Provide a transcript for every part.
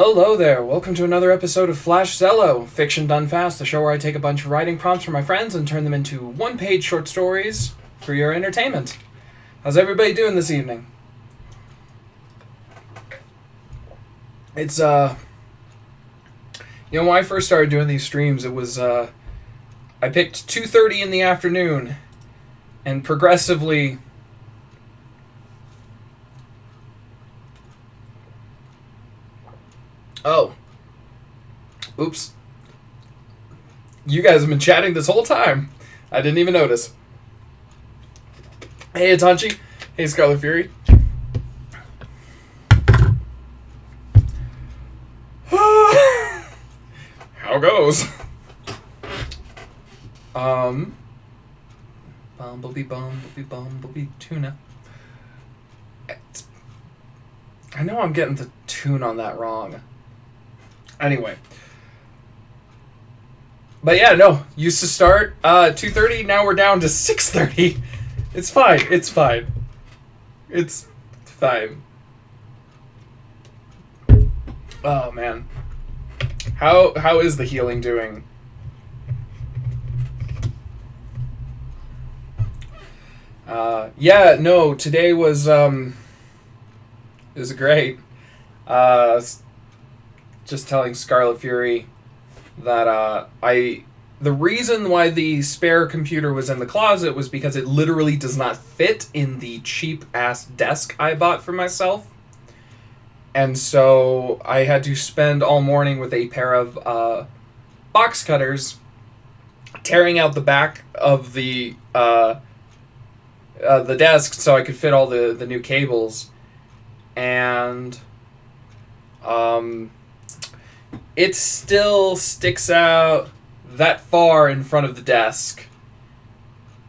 Hello there, welcome to another episode of Flash Zellow, Fiction Done Fast, the show where I take a bunch of writing prompts from my friends and turn them into one-page short stories for your entertainment. How's everybody doing this evening? It's, when I first started doing these streams, it was, I picked 2:30 in the afternoon, and progressively... Oh. Oops. You guys have been chatting this whole time. I didn't even notice. Hey, Atanchi. Hey, Scarlet Fury. How goes? Bumblebee tuna. I know I'm getting the tune on that wrong. Anyway. But yeah, no. Used to start 2:30, now we're down to 6:30. It's fine. It's fine. It's fine. Oh, man. How is the healing doing? Yeah, no, today was great. Just telling Scarlet Fury that the reason why the spare computer was in the closet was because it literally does not fit in the cheap-ass desk I bought for myself. And so I had to spend all morning with a pair of box cutters tearing out the back of the desk so I could fit all the new cables. And it still sticks out that far in front of the desk.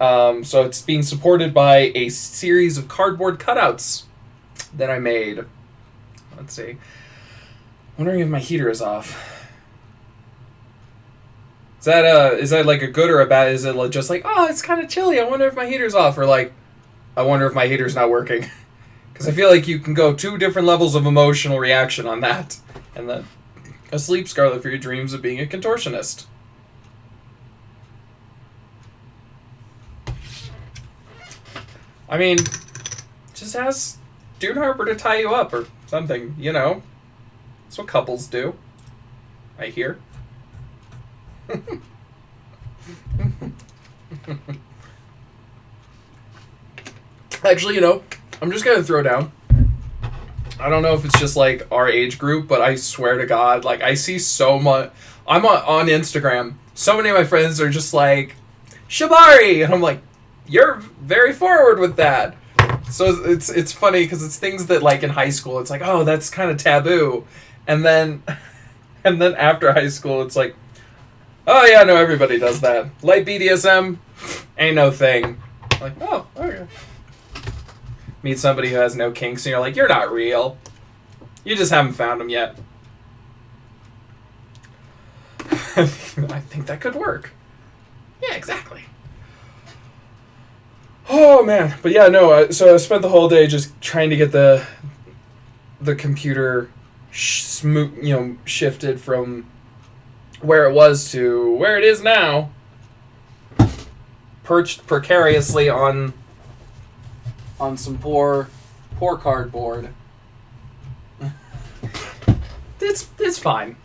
So it's being supported by a series of cardboard cutouts that I made. Let's see. Wondering if my heater is off. Is that like a good or a bad? Is it just like, oh, it's kind of chilly, I wonder if my heater's off, or like, I wonder if my heater's not working? Because I feel like you can go two different levels of emotional reaction on that. And then, asleep, Scarlet Fury dreams of being a contortionist. I mean, just ask Dune Harper to tie you up or something, you know. That's what couples do. I hear. Actually, I'm just gonna throw down. I don't know if it's just like our age group, but I swear to God, like I see so much. I'm on Instagram. So many of my friends are just like, Shibari, and I'm like, you're very forward with that. So it's funny because it's things that like in high school it's like, oh, that's kind of taboo, and then after high school it's like, oh yeah, no, everybody does that. Light BDSM ain't no thing. Like, oh, okay. Meet somebody who has no kinks and you're like, you're not real. You just haven't found them yet. I think that could work. Yeah, exactly. Oh, man. But yeah, no, so I spent the whole day just trying to get the computer shifted from where it was to where it is now. Perched precariously on some poor cardboard. It's fine.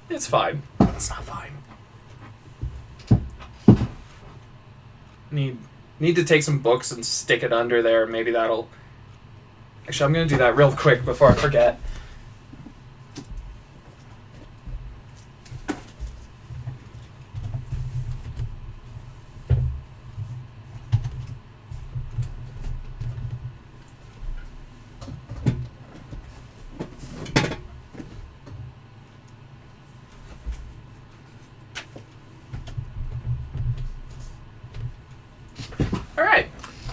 It's fine. It's not fine. Need to take some books and stick it under there. Maybe that'll... Actually, I'm going to do that real quick before I forget.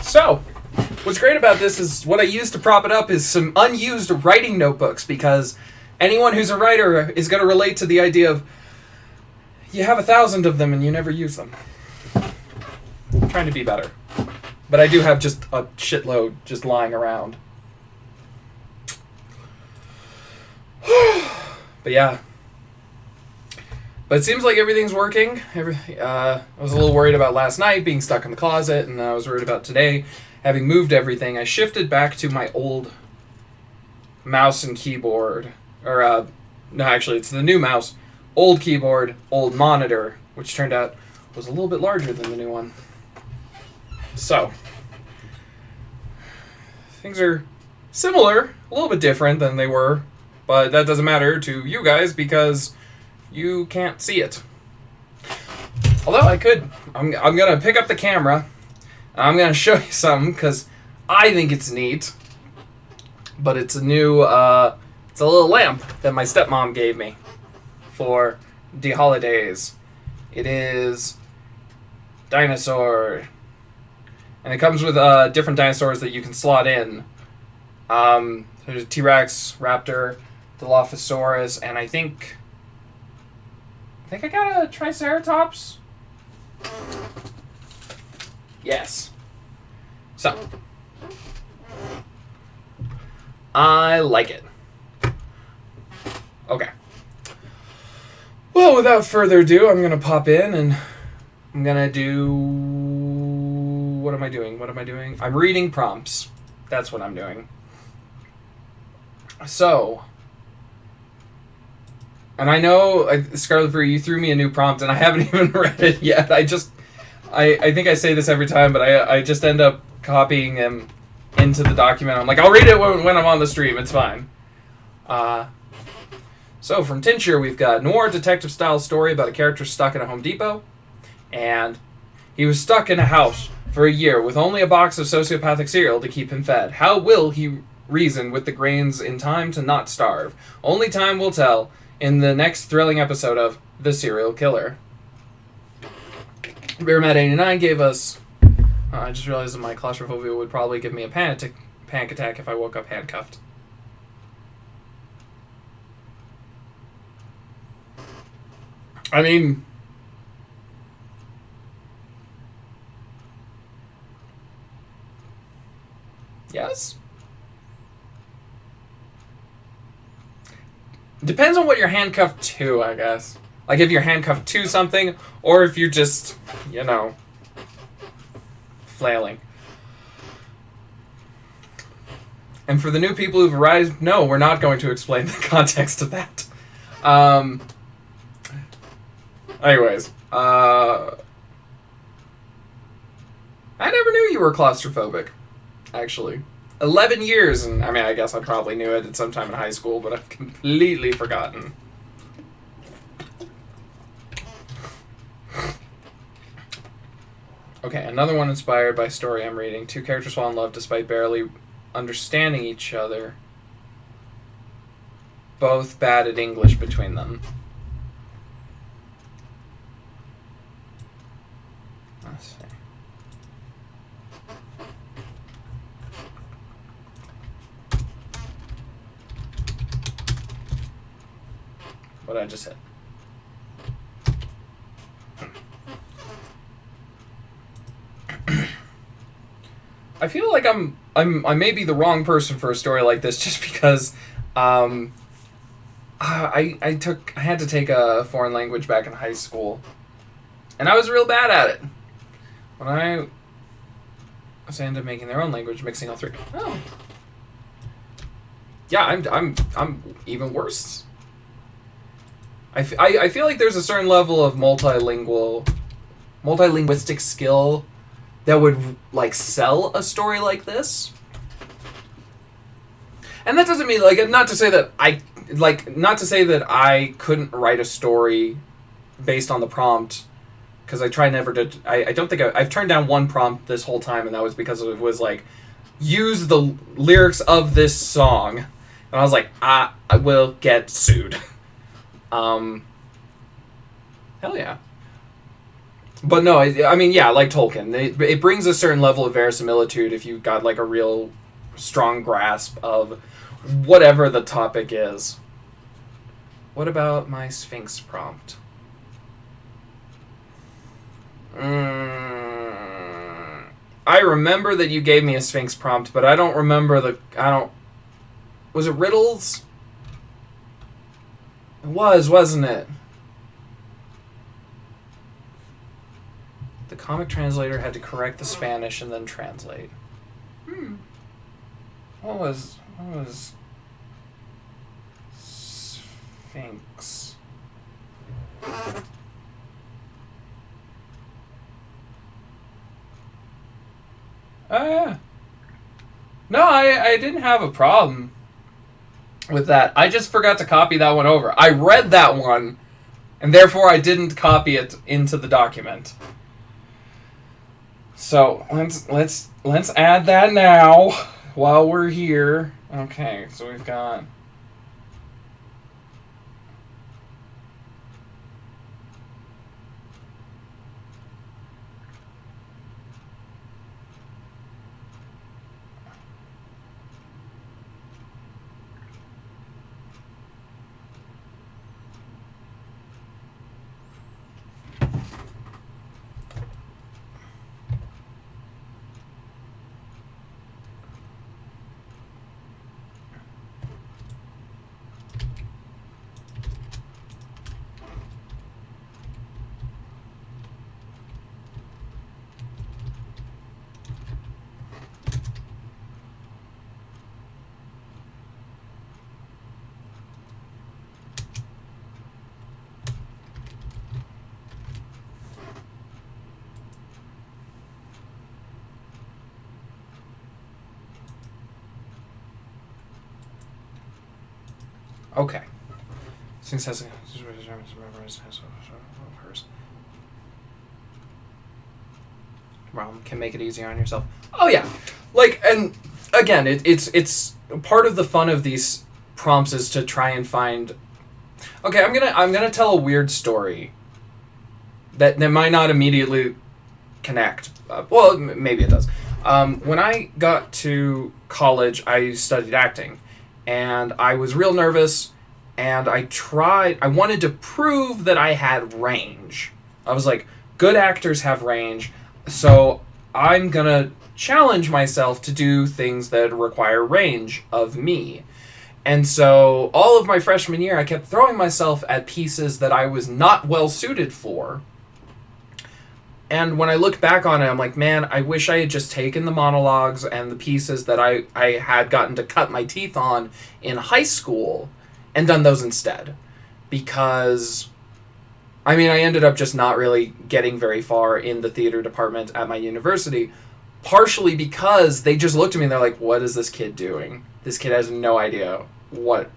So, what's great about this is what I use to prop it up is some unused writing notebooks, because anyone who's a writer is going to relate to the idea of you have 1,000 of them and you never use them. I'm trying to be better. But I do have just a shitload just lying around. But yeah. But it seems like everything's working. I was a little worried about last night being stuck in the closet, and I was worried about today having moved everything. I shifted back to my old mouse and keyboard. Or, no, actually, it's the new mouse. Old keyboard, old monitor, which turned out was a little bit larger than the new one. So, things are similar, a little bit different than they were, but that doesn't matter to you guys because you can't see it. Although I could. I'm going to pick up the camera, and I'm going to show you something because I think it's neat. But it's a new, it's a little lamp that my stepmom gave me for the holidays. It is dinosaur. And it comes with different dinosaurs that you can slot in. There's a T-Rex, Raptor, Dilophosaurus, and I think I got a Triceratops. Yes. So, I like it. Okay. Well, without further ado, I'm going to pop in and I'm going to do... What am I doing? I'm reading prompts. That's what I'm doing. So... And I know, Scarlet Fury, you threw me a new prompt, and I haven't even read it yet. I think I say this every time, but I just end up copying him into the document. I'm like, I'll read it when I'm on the stream. It's fine. So from Tincture, we've got noir detective-style story about a character stuck in a Home Depot. And he was stuck in a house for a year with only a box of sociopathic cereal to keep him fed. How will he reason with the grains in time to not starve? Only time will tell in the next thrilling episode of The Serial Killer. BearMat89 gave us... I just realized that my claustrophobia would probably give me a panic attack if I woke up handcuffed. I mean... Yes? Depends on what you're handcuffed to, I guess. Like if you're handcuffed to something, or if you're just, you know, flailing. And for the new people who've arrived, no, we're not going to explain the context of that. Anyways, I never knew you were claustrophobic, actually. 11 years, and I mean, I guess I probably knew it at some time in high school, but I've completely forgotten. Okay, another one inspired by story I'm reading. Two characters fall in love despite barely understanding each other. Both bad at English between them. Let's see. What did I just hit? I feel like I may be the wrong person for a story like this, just because I had to take a foreign language back in high school, and I was real bad at it. When I ended up making their own language, mixing all three. Oh, yeah, I'm even worse. I feel like there's a certain level of multilinguistic skill that would, like, sell a story like this. And that doesn't mean, like, not to say that I couldn't write a story based on the prompt, because I try never to... I don't think I've turned down one prompt this whole time, and that was because it was, like, use the lyrics of this song. And I was like, I will get sued. Hell yeah. But no, I mean, yeah, like Tolkien. It brings a certain level of verisimilitude if you've got, like, a real strong grasp of whatever the topic is. What about my Sphinx prompt? I remember that you gave me a Sphinx prompt, but I don't remember was it riddles? It was, wasn't it? The comic translator had to correct the Spanish and then translate. What was Sphinx? Oh, yeah. No, I didn't have a problem with that. I just forgot to copy that one over. I read that one, and therefore I didn't copy it into the document. So let's add that now while we're here. Okay, so we've got... Okay. Can make it easier on yourself. Oh yeah, like, and again, it's part of the fun of these prompts is to try and find. Okay, I'm gonna tell a weird story. That might not immediately connect. Well, maybe it does. When I got to college, I studied acting. And I was real nervous, and I wanted to prove that I had range. I was like, good actors have range, so I'm gonna challenge myself to do things that require range of me. And so all of my freshman year, I kept throwing myself at pieces that I was not well suited for. And when I look back on it, I'm like, man, I wish I had just taken the monologues and the pieces that I had gotten to cut my teeth on in high school and done those instead. Because, I mean, I ended up just not really getting very far in the theater department at my university, partially because they just looked at me and they're like, what is this kid doing? This kid has no idea what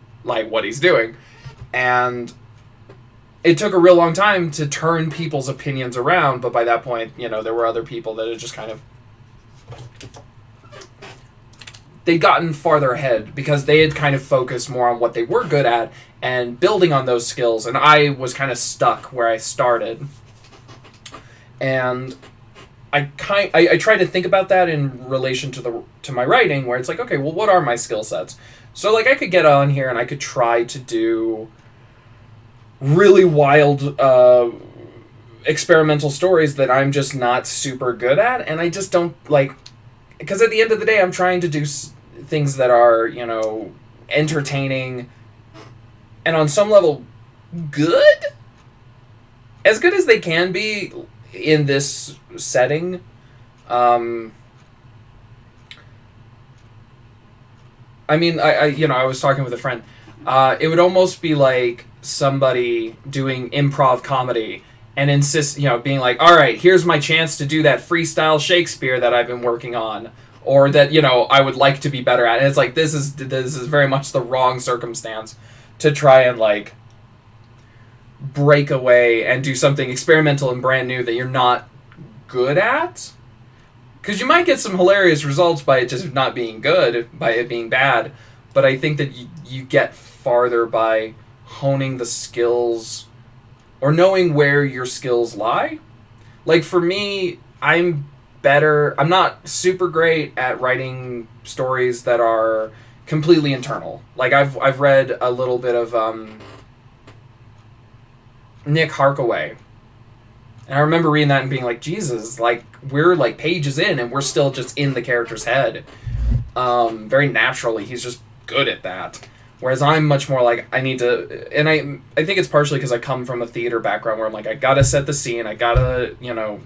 he's doing. And it took a real long time to turn people's opinions around, but by that point, there were other people that had just kind of... They'd gotten farther ahead because they had kind of focused more on what they were good at and building on those skills, and I was kind of stuck where I started. And I try to think about that in relation to my writing, where it's like, okay, well, what are my skill sets? So, like, I could get on here and I could try to do really wild experimental stories that I'm just not super good at, and I just don't like, because at the end of the day I'm trying to do things that are entertaining and on some level good as they can be in this setting. I mean, I was talking with a friend. It would almost be like somebody doing improv comedy and being like, all right, here's my chance to do that freestyle Shakespeare that I've been working on, or that, I would like to be better at. And it's like, this is very much the wrong circumstance to try and, like, break away and do something experimental and brand new that you're not good at. Because you might get some hilarious results by it just not being good, by it being bad. But I think that you get farther by honing the skills or knowing where your skills lie. Like, for me, I'm not super great at writing stories that are completely internal. Like, I've read a little bit of Nick Harkaway. And I remember reading that and being like, Jesus, like, we're like pages in and we're still just in the character's head. Very naturally. He's just good at that. Whereas I'm much more like, I need to, and I think it's partially because I come from a theater background where I'm like, I gotta set the scene, I gotta, you know,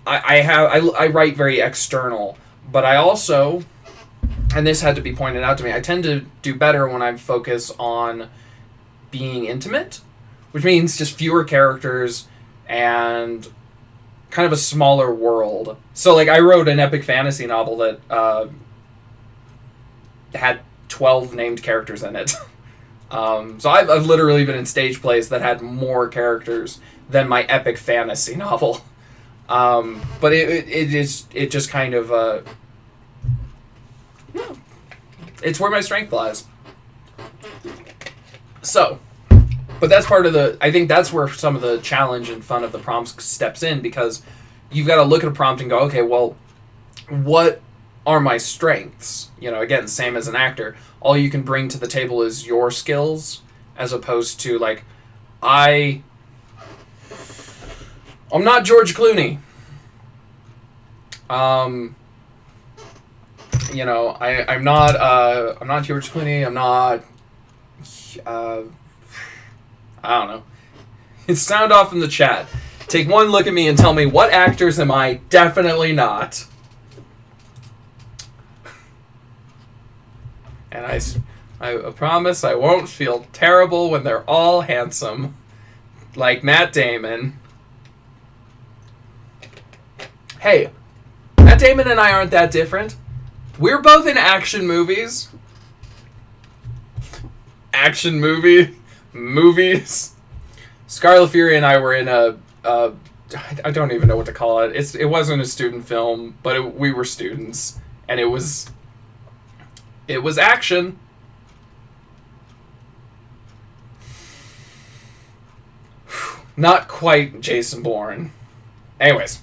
I write very external, but I also, and this had to be pointed out to me, I tend to do better when I focus on being intimate, which means just fewer characters and kind of a smaller world. So, like, I wrote an epic fantasy novel that had 12 named characters in it. So I've literally been in stage plays that had more characters than my epic fantasy novel. But it just kind of it's where my strength lies. So, but that's part of I think that's where some of the challenge and fun of the prompts steps in, because you've got to look at a prompt and go, okay, well, what are my strengths? You know, again, same as an actor. All you can bring to the table is your skills, as opposed to, like, I'm not George Clooney. You know, I'm not George Clooney. I'm not. I don't know. Sound off in the chat. Take one look at me and tell me, what actors am I definitely not? And I promise I won't feel terrible when they're all handsome, like Matt Damon. Hey, Matt Damon and I aren't that different. We're both in action movies. Action movies. Scarlet Fury and I were in I don't even know what to call it. It wasn't a student film, but we were students, and it was action. Not quite Jason Bourne. Anyways,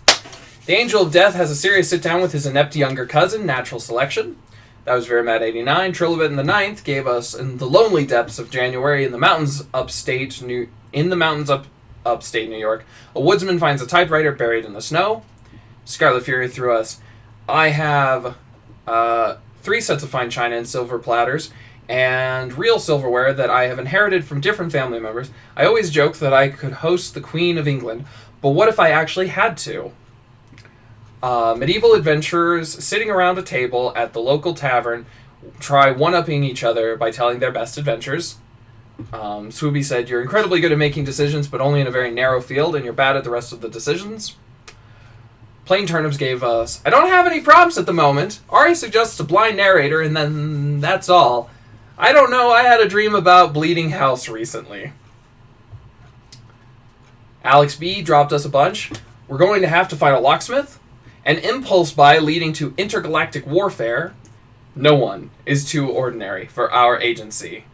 the Angel of Death has a serious sit-down with his inept younger cousin, Natural Selection. That was very Mad 89. Trilobit in the Ninth gave us In the Lonely Depths of January in the mountains upstate New York. A woodsman finds a typewriter buried in the snow. Scarlet Fury threw us, I have 3 sets of fine china and silver platters, and real silverware that I have inherited from different family members. I always joke that I could host the Queen of England, but what if I actually had to? Medieval adventurers sitting around a table at the local tavern try one-upping each other by telling their best adventures. Swooby said, you're incredibly good at making decisions, but only in a very narrow field, and you're bad at the rest of the decisions. Plain Turnips gave us, I don't have any prompts at the moment. Aria suggests a blind narrator, and then that's all. I don't know, I had a dream about Bleeding House recently. Alex B dropped us a bunch. We're going to have to fight a locksmith. An impulse buy leading to intergalactic warfare. No one is too ordinary for our agency.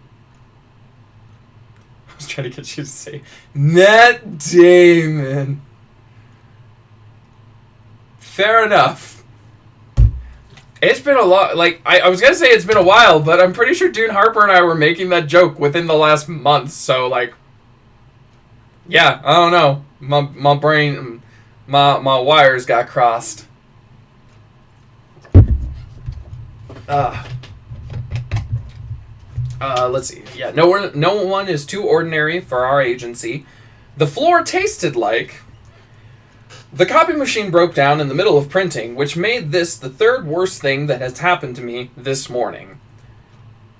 I was trying to get you to say Matt Damon. Fair enough. It's been a lot. Like, I was going to say it's been a while, but I'm pretty sure Dune Harper and I were making that joke within the last month. So, like, yeah, I don't know. My brain, my wires got crossed. Let's see. Yeah, no one is too ordinary for our agency. The floor tasted like... The copy machine broke down in the middle of printing, which made this the 3rd worst thing that has happened to me this morning.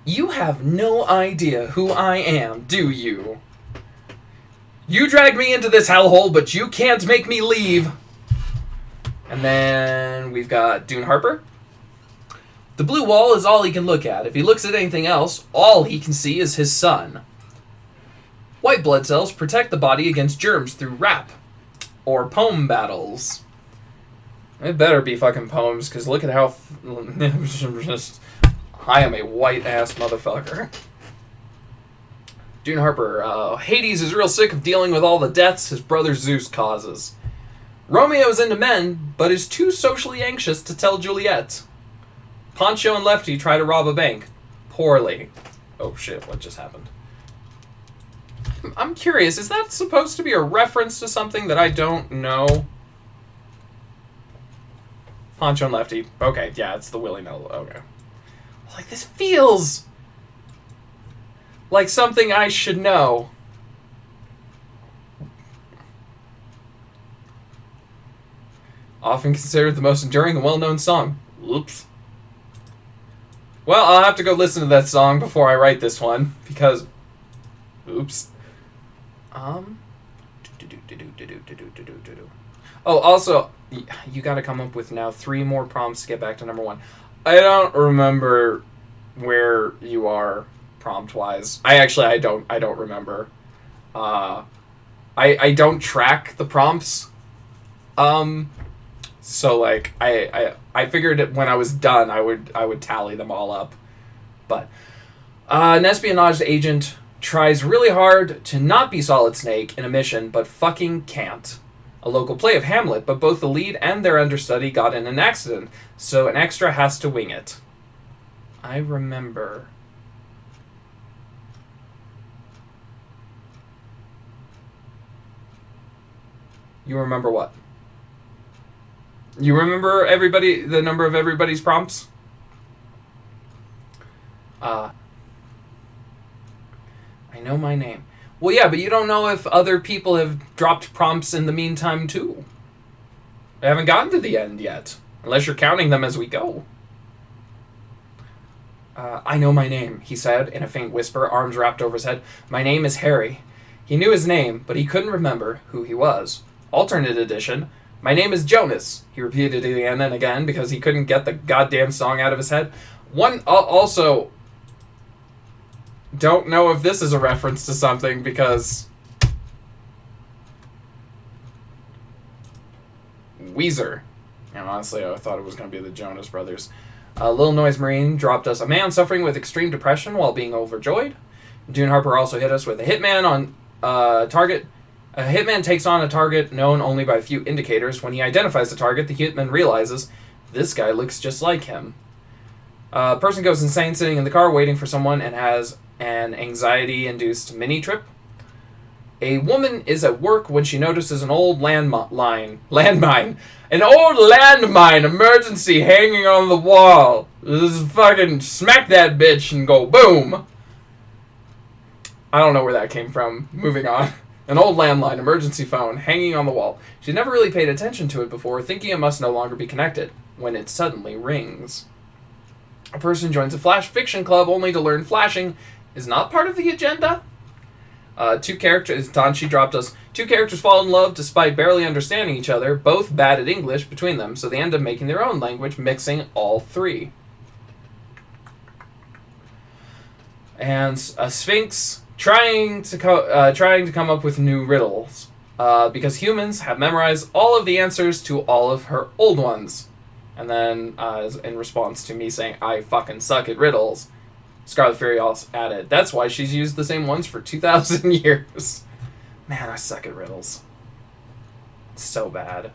You have no idea who I am, do you? You dragged me into this hellhole, but you can't make me leave. And then we've got Dune Harper. The blue wall is all he can look at. If he looks at anything else, all he can see is his son. White blood cells protect the body against germs through rap or poem battles. It better be fucking poems, because look at how... I am a white-ass motherfucker. Dune Harper. Hades is real sick of dealing with all the deaths his brother Zeus causes. Romeo is into men, but is too socially anxious to tell Juliet. Poncho and Lefty try to rob a bank. Poorly. Oh shit, what just happened? I'm curious, is that supposed to be a reference to something that I don't know? Poncho and Lefty. Okay, yeah, it's the Willy Nilly. Okay. Like, this feels Like something I should know. Often considered the most enduring and well-known song. Oops. Well, I'll have to go listen to that song before I write this one, because... Oops. Oh, also, you gotta come up with now 3 more prompts to get back to number 1. I don't remember where you are prompt-wise. I don't remember. I don't track the prompts. So like I figured that when I was done I would tally them all up. But an espionage agent tries really hard to not be Solid Snake in a mission, but fucking can't. A local play of Hamlet, but both the lead and their understudy got in an accident, so an extra has to wing it. I remember. You remember what? You remember the number of everybody's prompts? I know my name. Well, yeah, but you don't know if other people have dropped prompts in the meantime, too. I haven't gotten to the end yet, unless you're counting them as we go. I know my name, he said, in a faint whisper, arms wrapped over his head. My name is Harry. He knew his name, but he couldn't remember who he was. Alternate edition. My name is Jonas, he repeated again and again because he couldn't get the goddamn song out of his head. Also, don't know if this is a reference to something because... Weezer. And honestly, I thought it was going to be the Jonas Brothers. Lil Noise Marine dropped us a man suffering with extreme depression while being overjoyed. Dune Harper also hit us with a hitman on target. A hitman takes on a target known only by a few indicators. When he identifies the target, the hitman realizes this guy looks just like him. A person goes insane sitting in the car waiting for someone and has an anxiety-induced mini-trip. A woman is at work when she notices an old landmine emergency hanging on the wall. Just fucking smack that bitch and go boom. I don't know where that came from. Moving on. An old landline emergency phone hanging on the wall. She never really paid attention to it before, thinking it must no longer be connected, when it suddenly rings. A person joins a flash fiction club only to learn flashing is not part of the agenda. Two characters fall in love despite barely understanding each other, both bad at English between them, so they end up making their own language, mixing all three. And a sphinx trying to come up with new riddles, because humans have memorized all of the answers to all of her old ones. And then, in response to me saying, I fucking suck at riddles, Scarlet Fury also added, that's why she's used the same ones for 2,000 years. Man, I suck at riddles. It's so bad.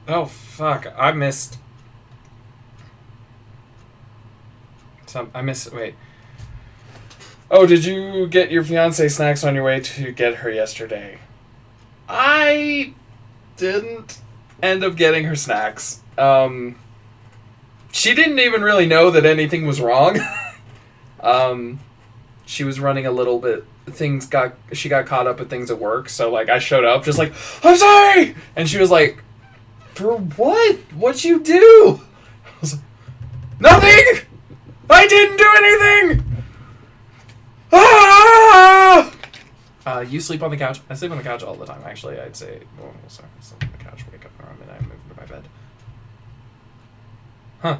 Oh, fuck. I missed... Wait. Oh, did you get your fiancé snacks on your way to get her yesterday? I didn't end up getting her snacks. She didn't even really know that anything was wrong. She was running a little bit. She got caught up with things at work, so like I showed up just like, I'm sorry, and she was like, for what? What'd you do? I was like, nothing. I didn't do anything. Ah! You sleep on the couch. I sleep on the couch all the time. Actually, I'd say. Oh, sorry. I sleep on the couch. Wake up around midnight. Move into my bed. Huh.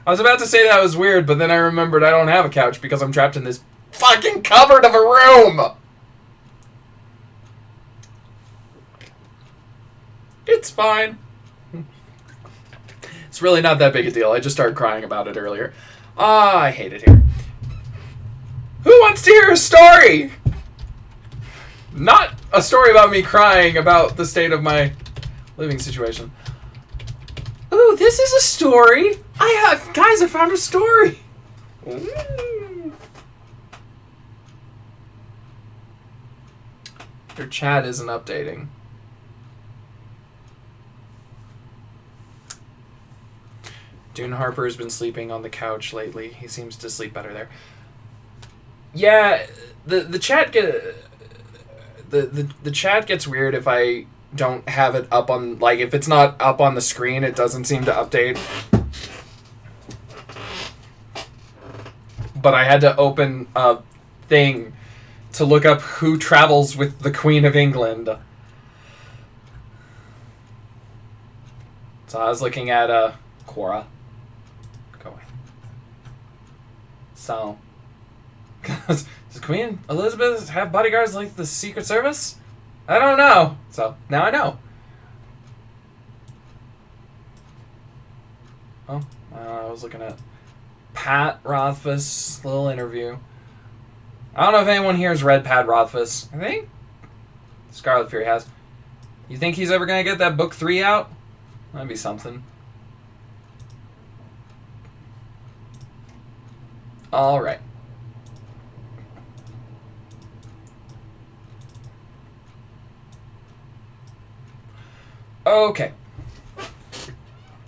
I was about to say that was weird, but then I remembered I don't have a couch because I'm trapped in this fucking cupboard of a room. It's fine. It's really not that big a deal. I just started crying about it earlier. I hate it here. Who wants to hear a story? Not a story about me crying about the state of my living situation. Ooh, this is a story. Guys, I found a story. Ooh. Your chat isn't updating. Dune Harper has been sleeping on the couch lately. He seems to sleep better there. Yeah, the chat the chat gets weird if I don't have it up on, like, if it's not up on the screen, it doesn't seem to update. But I had to open a thing to look up who travels with the Queen of England. So I was looking at Quora. Go away. So, does Queen Elizabeth have bodyguards like the Secret Service? I don't know. So, now I know. Oh, I was looking at Pat Rothfuss' little interview. I don't know if anyone here has read Pat Rothfuss. I think Scarlet Fury has. You think he's ever going to get that book 3 out? That'd be something. All right. Okay.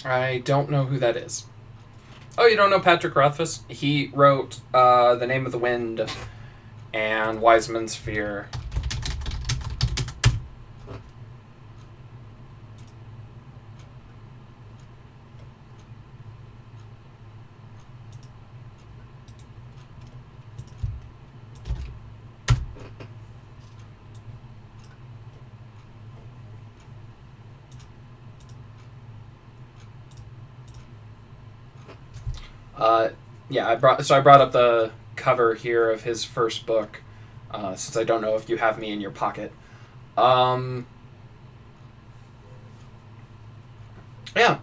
I don't know who that is. Oh, you don't know Patrick Rothfuss? He wrote The Name of the Wind and Wiseman's Fear. Yeah, I brought up the cover here of his first book, since I don't know if you have me in your pocket. Yeah,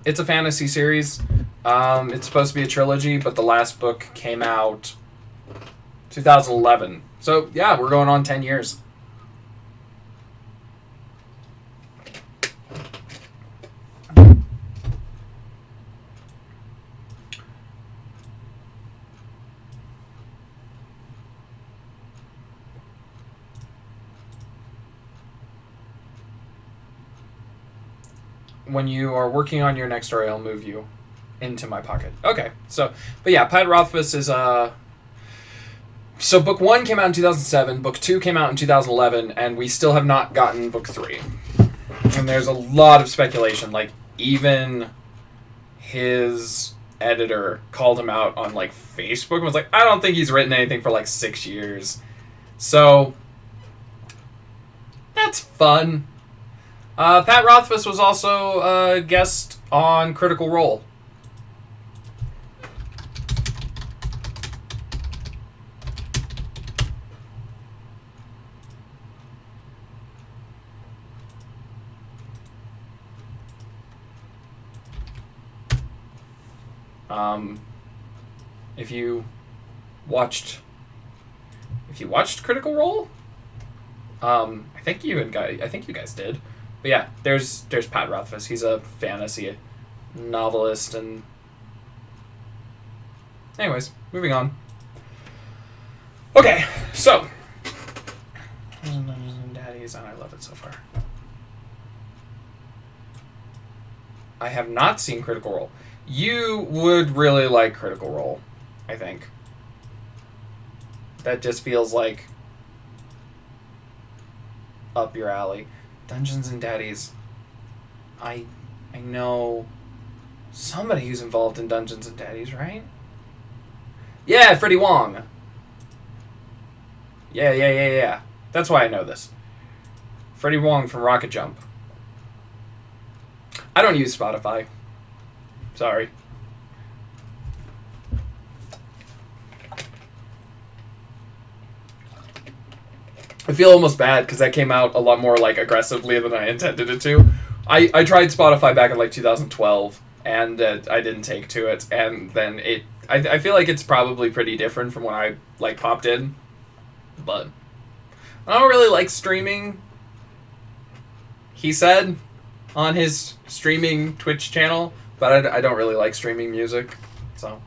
it's a fantasy series. It's supposed to be a trilogy, but the last book came out 2011. So yeah, we're going on 10 years. When you are working on your next story, I'll move you into my pocket. Okay, so, but yeah, Pat Rothfuss is, so book 1 came out in 2007, book 2 came out in 2011, and we still have not gotten book 3. And there's a lot of speculation, like, even his editor called him out on, like, Facebook and was like, I don't think he's written anything for, like, 6 years. So, that's fun. Pat Rothfuss was also a guest on Critical Role. If you watched Critical Role, I think you guys did. But yeah, there's Pat Rothfuss. He's a fantasy novelist, and anyways, moving on. Okay, so Daddies, and I love it so far. I have not seen Critical Role. You would really like Critical Role, I think. That just feels like up your alley. Dungeons and Daddies. I know somebody who's involved in Dungeons and Daddies, right? Yeah, Freddie Wong. Yeah. That's why I know this. Freddie Wong from Rocket Jump. I don't use Spotify. Sorry. I feel almost bad because that came out a lot more like aggressively than I intended it to. I tried Spotify back in like 2012 and I didn't take to it, and then I feel like it's probably pretty different from when I like popped in, but I don't really like streaming. He said on his streaming Twitch channel, but I don't really like streaming music, so.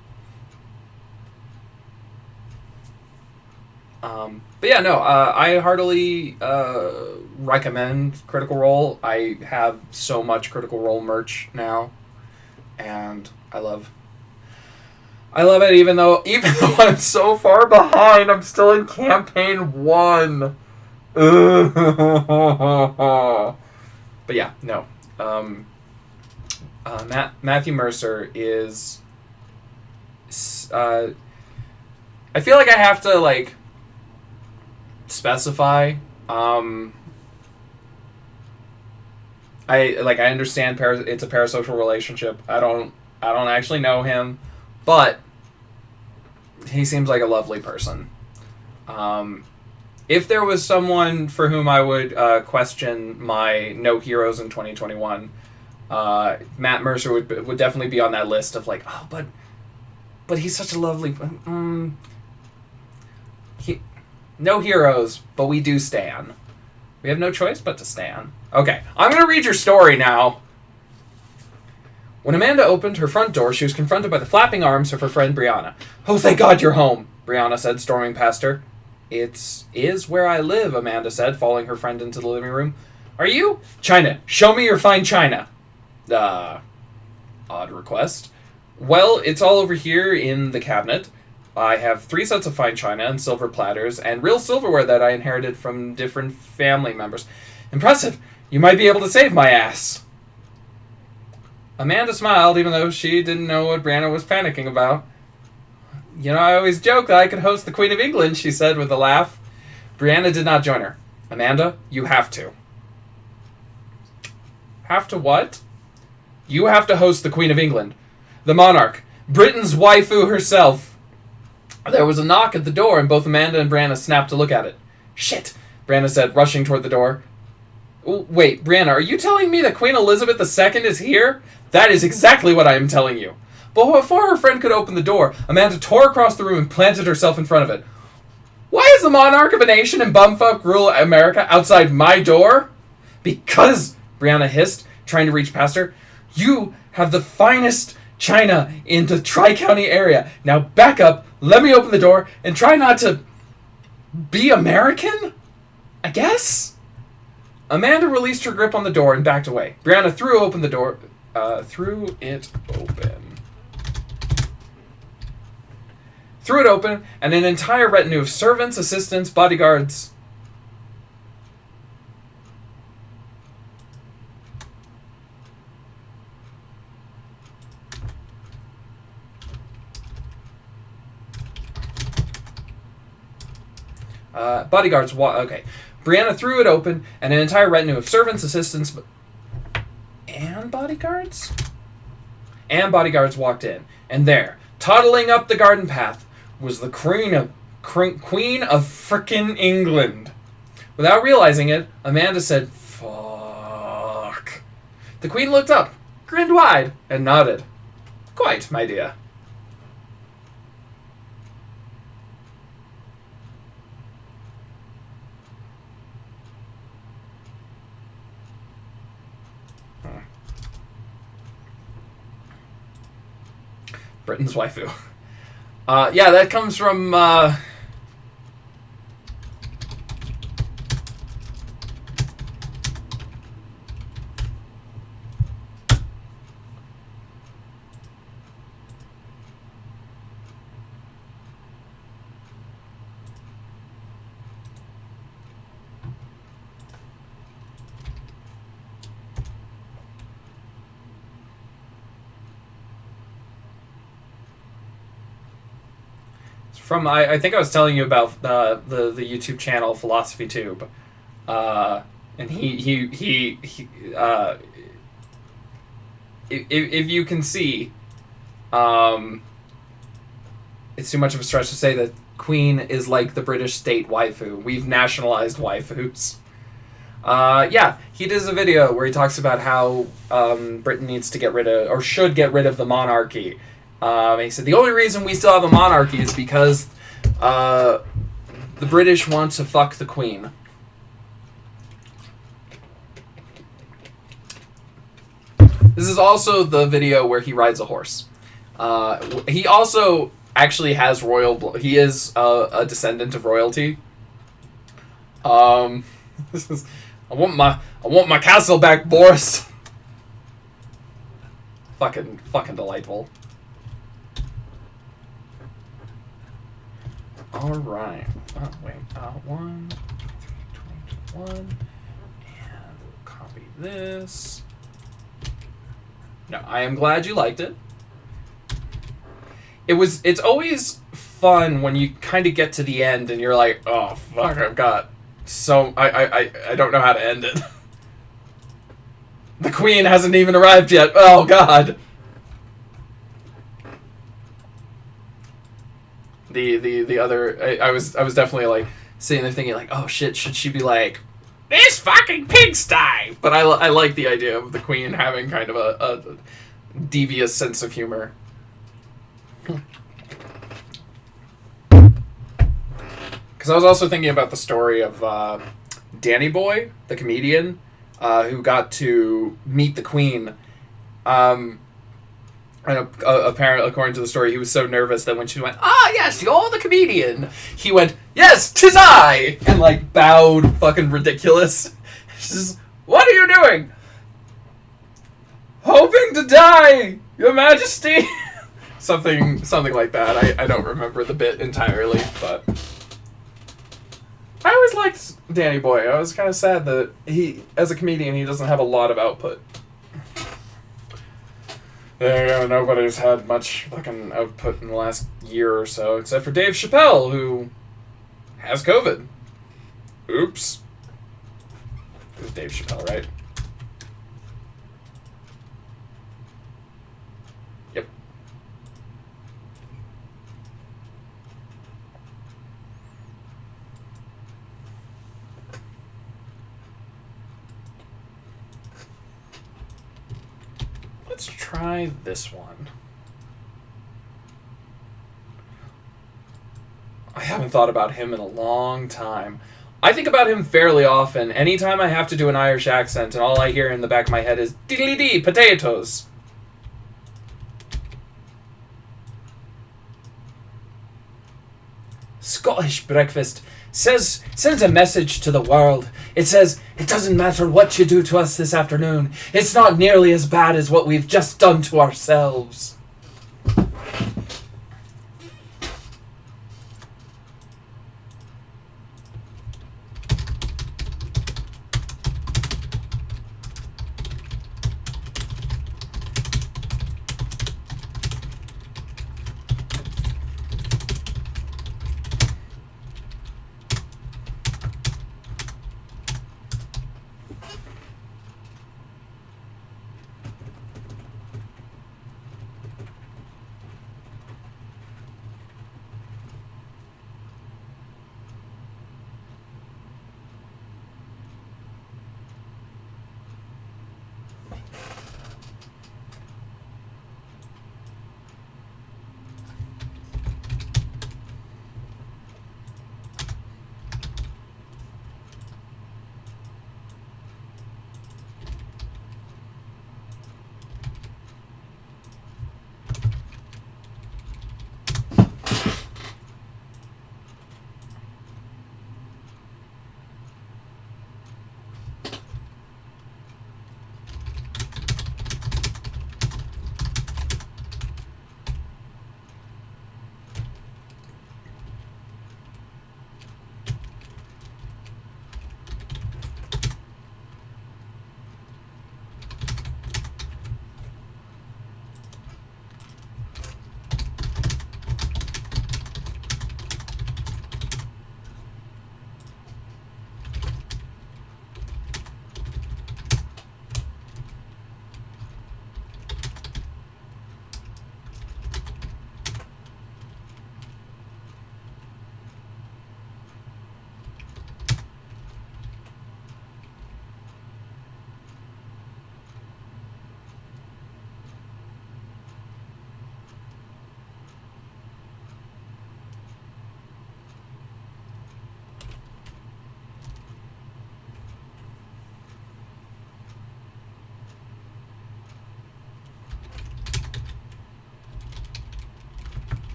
But yeah, no, I heartily recommend Critical Role. I have so much Critical Role merch now, and I love it. Even though I'm so far behind, I'm still in campaign 1. But yeah, no. Matthew Mercer is. I feel like I have to like specify. I understand it's a parasocial relationship. I don't actually know him, but he seems like a lovely person. If there was someone for whom I would question my no heroes in 2021, Matt Mercer would definitely be on that list of like, oh, but he's such a lovely. No heroes, but we do stan. We have no choice but to stan. Okay, I'm going to read your story now. When Amanda opened her front door, she was confronted by the flapping arms of her friend Brianna. Oh, thank God you're home, Brianna said, storming past her. It is where I live, Amanda said, following her friend into the living room. Are you? China. Show me your fine china. Odd request. Well, it's all over here in the cabinet. I have 3 sets of fine china and silver platters and real silverware that I inherited from different family members. Impressive. You might be able to save my ass. Amanda smiled, even though she didn't know what Brianna was panicking about. You know, I always joke that I could host the Queen of England, she said with a laugh. Brianna did not join her. Amanda, you have to. Have to what? You have to host the Queen of England. The monarch. Britain's waifu herself. There was a knock at the door, and both Amanda and Brianna snapped to look at it. Shit, Brianna said, rushing toward the door. Wait, Brianna, are you telling me that Queen Elizabeth II is here? That is exactly what I am telling you. But before her friend could open the door, Amanda tore across the room and planted herself in front of it. Why is the monarch of a nation and bumfuck rule America outside my door? Because, Brianna hissed, trying to reach past her, you have the finest china in the Tri-County area. Now back up, let me open the door, and try not to be American? I guess? Amanda released her grip on the door and backed away. Brianna threw it open, and an entire retinue of servants, assistants, bodyguards. Okay. Brianna threw it open, and an entire retinue of servants, assistants, and bodyguards? And bodyguards walked in. And there, toddling up the garden path, was the Queen of frickin' England. Without realizing it, Amanda said, fuck. The Queen looked up, grinned wide, and nodded. Quite, my dear. Britain's waifu. Yeah, that comes from... From I think I was telling you about the YouTube channel Philosophy Tube, and he if you can see, it's too much of a stretch to say that Queen is like the British state waifu. We've nationalized waifus. Yeah, he does a video where he talks about how Britain needs to get rid of, or should get rid of, the monarchy. He said the only reason we still have a monarchy is because the British want to fuck the Queen. This is also the video where he rides a horse. He also actually has royal blood. He is a descendant of royalty. This is, I want my castle back, Boris. Fucking delightful. All right. Oh wait. 1, 2, 3, 21, and we'll copy this. No, I am glad you liked it. It's always fun when you kind of get to the end and you're like, oh fuck, I've got so I don't know how to end it. The Queen hasn't even arrived yet. Oh god. The other I was definitely like sitting there thinking like, oh shit, should she be like, this fucking pigsty? But I like the idea of the Queen having kind of a devious sense of humor. Because I was also thinking about the story of Danny Boy, the comedian, who got to meet the Queen. And apparently, according to the story, he was so nervous that when she went, "Ah, yes, you're the comedian," he went, "Yes, 'tis I," and like bowed, fucking ridiculous. She's, "What are you doing?" "Hoping to die, Your Majesty." something like that. I don't remember the bit entirely, but I always liked Danny Boy. I was kind of sad that he, as a comedian, he doesn't have a lot of output. There you go, nobody's had much fucking output in the last year or so, except for Dave Chappelle, who has COVID. Oops. It was Dave Chappelle, right? Yep. Let's try this one. I haven't thought about him in a long time. I think about him fairly often. Anytime I have to do an Irish accent and all I hear in the back of my head is diddly-dee, potatoes. Scottish breakfast sends a message to the world. It says, it doesn't matter what you do to us this afternoon. It's not nearly as bad as what we've just done to ourselves.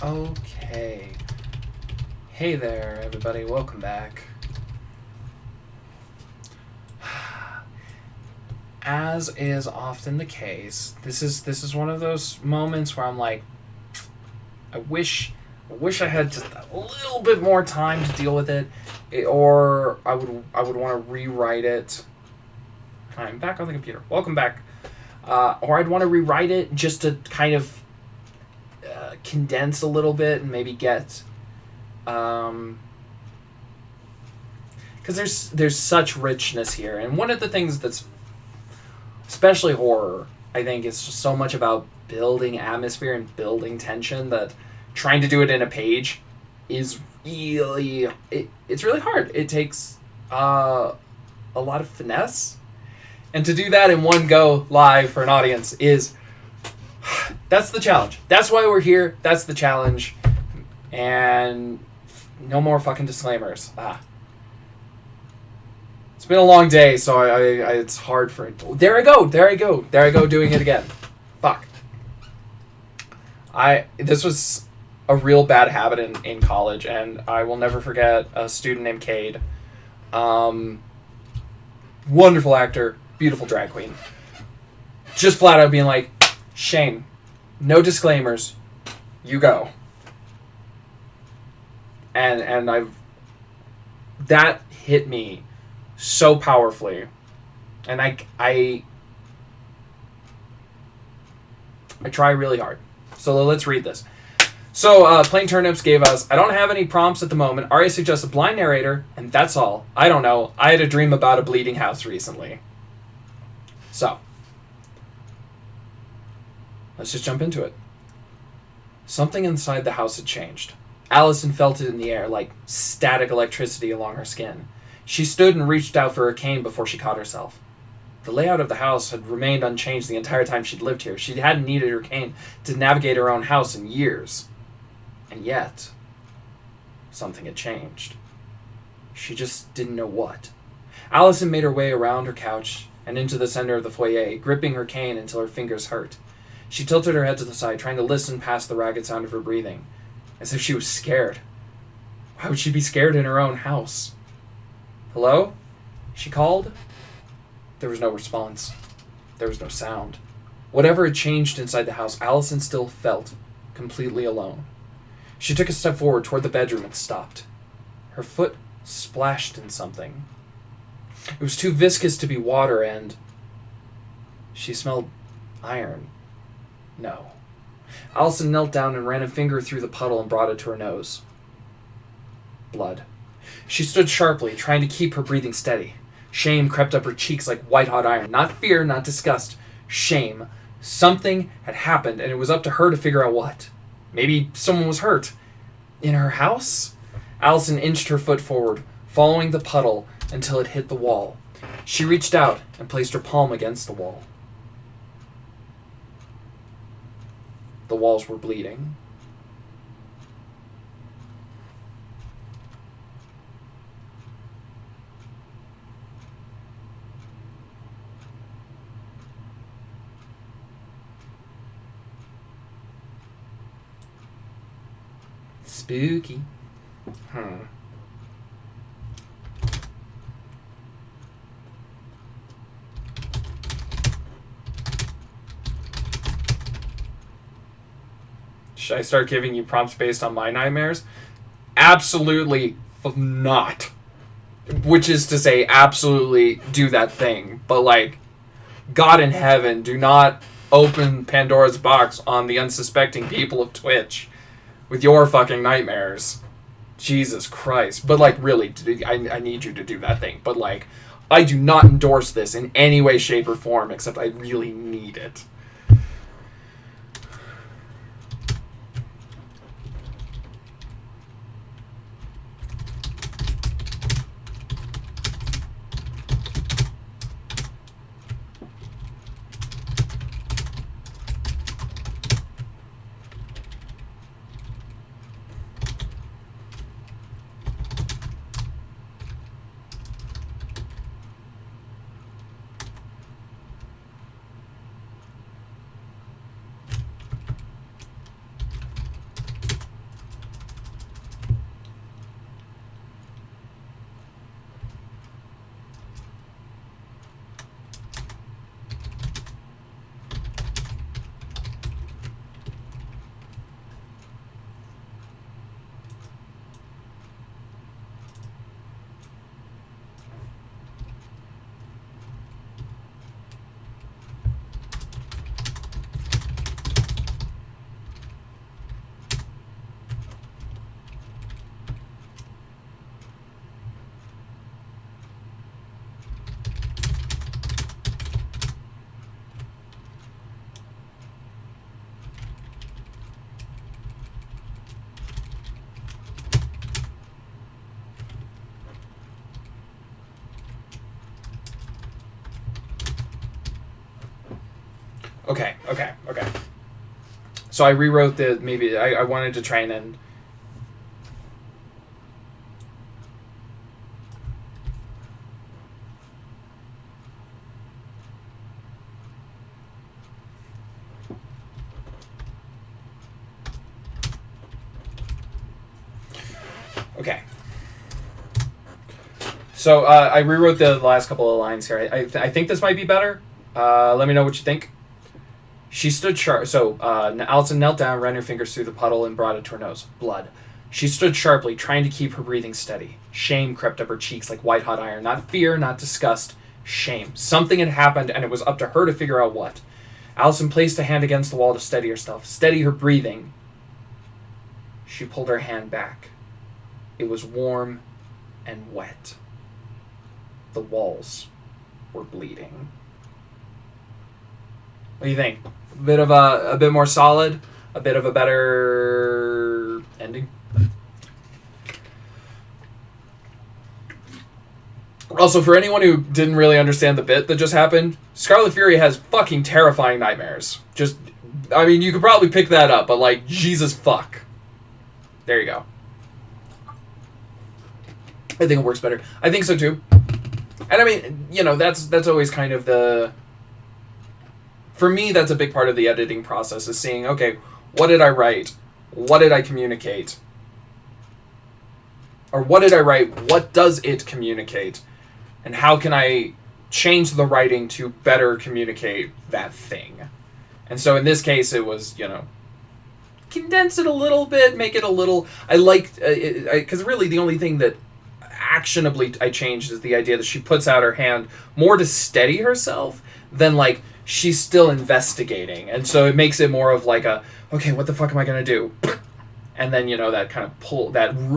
Okay. Hey there, everybody. Welcome back. As is often the case, this is one of those moments where I'm like, I wish I had just a little bit more time to deal with it, or I would want to rewrite it. I'm back on the computer. Welcome back. Or I'd want to rewrite it just to kind of condense a little bit and maybe get, because there's such richness here, and one of the things that's especially horror, I think, is just so much about building atmosphere and building tension that trying to do it in a page is really it's really hard. It takes a lot of finesse, and to do that in one go live for an audience is that's the challenge. That's why we're here. That's the challenge, and no more fucking disclaimers. It's been a long day, so I it's hard for it. There I go doing it again. Fuck. This was a real bad habit in college, and I will never forget a student named Cade. Wonderful actor, beautiful drag queen. Just flat out being like, Shane, no disclaimers, you go. And that hit me so powerfully, and I try really hard. So let's read this. So Plain Turnips gave us, I don't have any prompts at the moment. Aria suggests a blind narrator, and that's all. I don't know. I had a dream about a bleeding house recently. So let's just jump into it. Something inside the house had changed. Allison felt it in the air, like static electricity along her skin. She stood and reached out for her cane before she caught herself. The layout of the house had remained unchanged the entire time she'd lived here. She hadn't needed her cane to navigate her own house in years. And yet, something had changed. She just didn't know what. Allison made her way around her couch and into the center of the foyer, gripping her cane until her fingers hurt. She tilted her head to the side, trying to listen past the ragged sound of her breathing, as if she was scared. Why would she be scared in her own house? Hello? She called. There was no response. There was no sound. Whatever had changed inside the house, Allison still felt completely alone. She took a step forward toward the bedroom and stopped. Her foot splashed in something. It was too viscous to be water, and she smelled iron. No. Allison knelt down and ran a finger through the puddle and brought it to her nose. Blood. She stood sharply, trying to keep her breathing steady. Shame crept up her cheeks like white-hot iron. Not fear, not disgust. Shame. Something had happened, and it was up to her to figure out what. Maybe someone was hurt. In her house? Allison inched her foot forward, following the puddle until it hit the wall. She reached out and placed her palm against the wall. The walls were bleeding. Spooky. Should I start giving you prompts based on my nightmares? Absolutely not. Which is to say, absolutely do that thing. But, like, God in heaven, do not open Pandora's box on the unsuspecting people of Twitch with your fucking nightmares. Jesus Christ. But, like, really, I need you to do that thing. But, like, I do not endorse this in any way, shape, or form, except I really need it. Okay. So I rewrote maybe I wanted to try and end. Okay. So I rewrote the last couple of lines here. I think this might be better. Let me know what you think. She stood sharp. So Allison knelt down, ran her fingers through the puddle, and brought it to her nose. Blood. She stood sharply, trying to keep her breathing steady. Shame crept up her cheeks like white-hot iron. Not fear, not disgust. Shame. Something had happened, and it was up to her to figure out what. Allison placed a hand against the wall to steady herself, steady her breathing. She pulled her hand back. It was warm and wet. The walls were bleeding. What do you think? A bit more solid? A bit of a better ending? Also, for anyone who didn't really understand the bit that just happened, Scarlet Fury has fucking terrifying nightmares. I mean, you could probably pick that up, but like, Jesus fuck. There you go. I think it works better. I think so too. And I mean, that's always kind of for me, that's a big part of the editing process, is seeing, okay, what did I write? What did I communicate? Or what did I write? What does it communicate? And how can I change the writing to better communicate that thing? And so in this case, it was, condense it a little bit, make it a little... I liked... Because really the only thing that actionably I changed is the idea that she puts out her hand more to steady herself than, like, she's still investigating. And so it makes it more of like okay, what the fuck am I going to do? And then, that kind of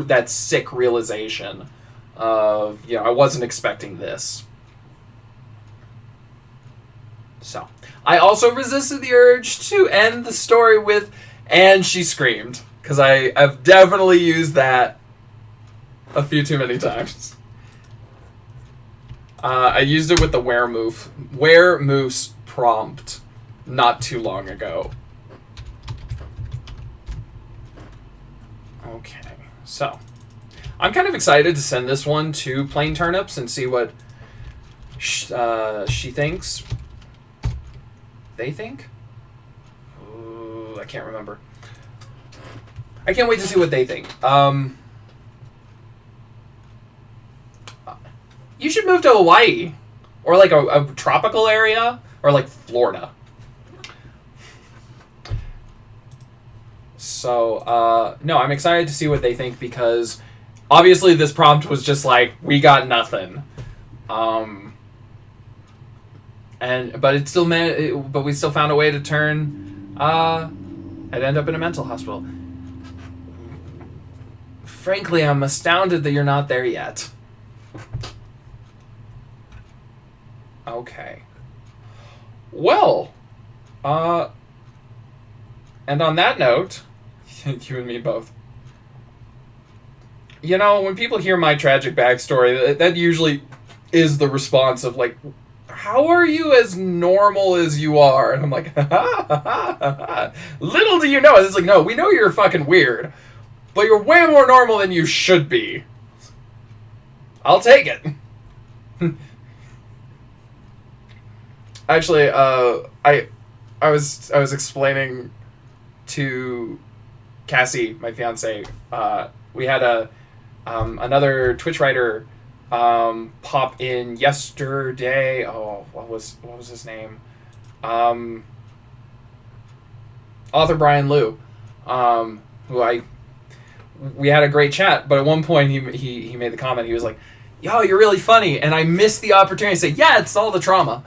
that sick realization of, I wasn't expecting this. So, I also resisted the urge to end the story with, and she screamed. Because I've definitely used that a few too many times. I used it with the Were Moose prompt not too long ago. Okay, so I'm kind of excited to send this one to Plain Turnips and see what she thinks. They think? Ooh, I can't remember. I can't wait to see what they think. You should move to Hawaii. Or like a tropical area. Or like Florida. So, no, I'm excited to see what they think, because obviously this prompt was just like, we got nothing. But it still but we still found a way to turn, I'd end up in a mental hospital. Frankly, I'm astounded that you're not there yet. Okay. Well, and on that note, you and me both. When people hear my tragic backstory, that usually is the response of like, how are you as normal as you are? And I'm like, little do you know. It's like, no, we know you're fucking weird, but you're way more normal than you should be. I'll take it. Actually, I was explaining to Cassie, my fiance, we had another Twitch writer pop in yesterday. Oh, what was his name? Author Brian Liu, we had a great chat, but at one point he made the comment, he was like, yo, you're really funny, and I missed the opportunity to say, yeah, it's all the trauma.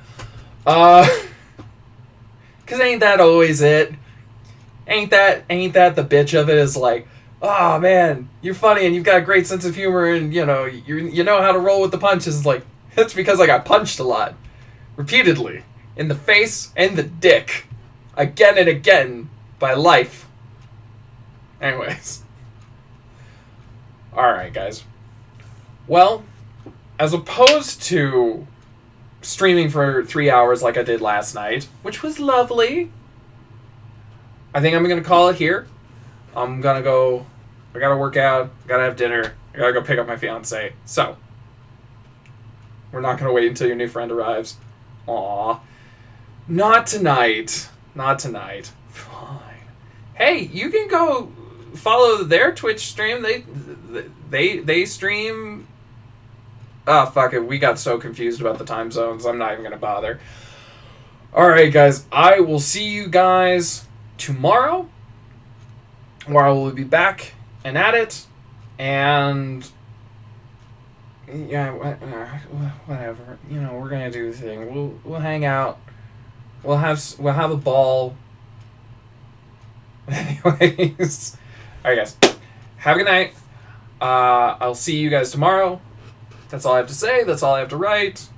Cause ain't that always it? Ain't that the bitch of it, is like, oh man, you're funny and you've got a great sense of humor and you know how to roll with the punches. It's like, it's because I got punched a lot. Repeatedly. In the face and the dick. Again and again. By life. Anyways. Alright, guys. Well, as opposed to streaming for 3 hours like I did last night, which was lovely. I think I'm going to call it here. I'm going to go... I got to work out. I got to have dinner. I got to go pick up my fiance. So, we're not going to wait until your new friend arrives. Aw. Not tonight. Not tonight. Fine. Hey, you can go follow their Twitch stream. They stream... Ah, fuck it. We got so confused about the time zones. I'm not even going to bother. Alright, guys. I will see you guys tomorrow, where I will be back and at it. And... yeah, whatever. You know, we're going to do the thing. We'll hang out. We'll have a ball. Anyways. Alright, guys. Have a good night. I'll see you guys tomorrow. That's all I have to say. That's all I have to write.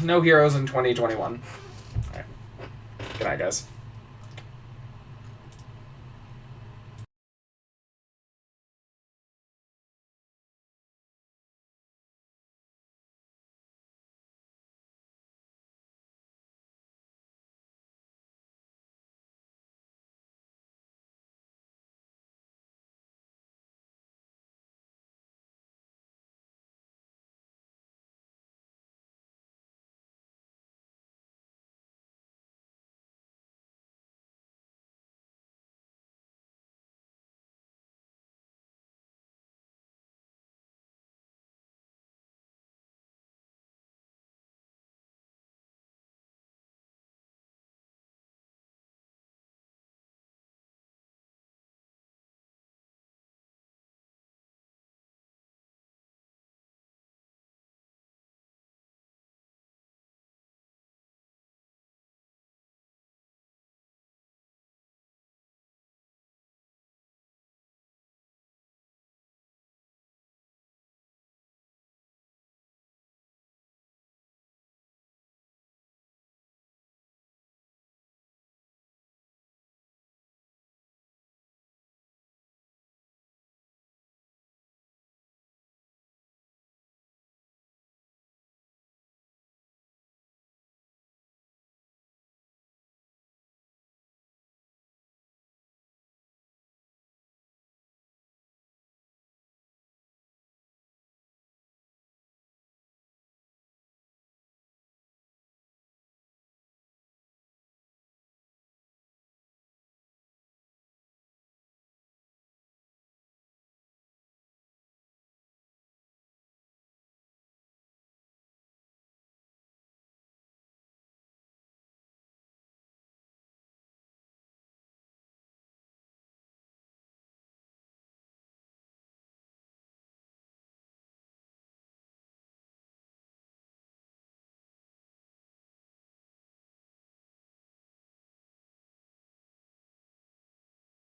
No heroes in 2021. All right. Good night, guys.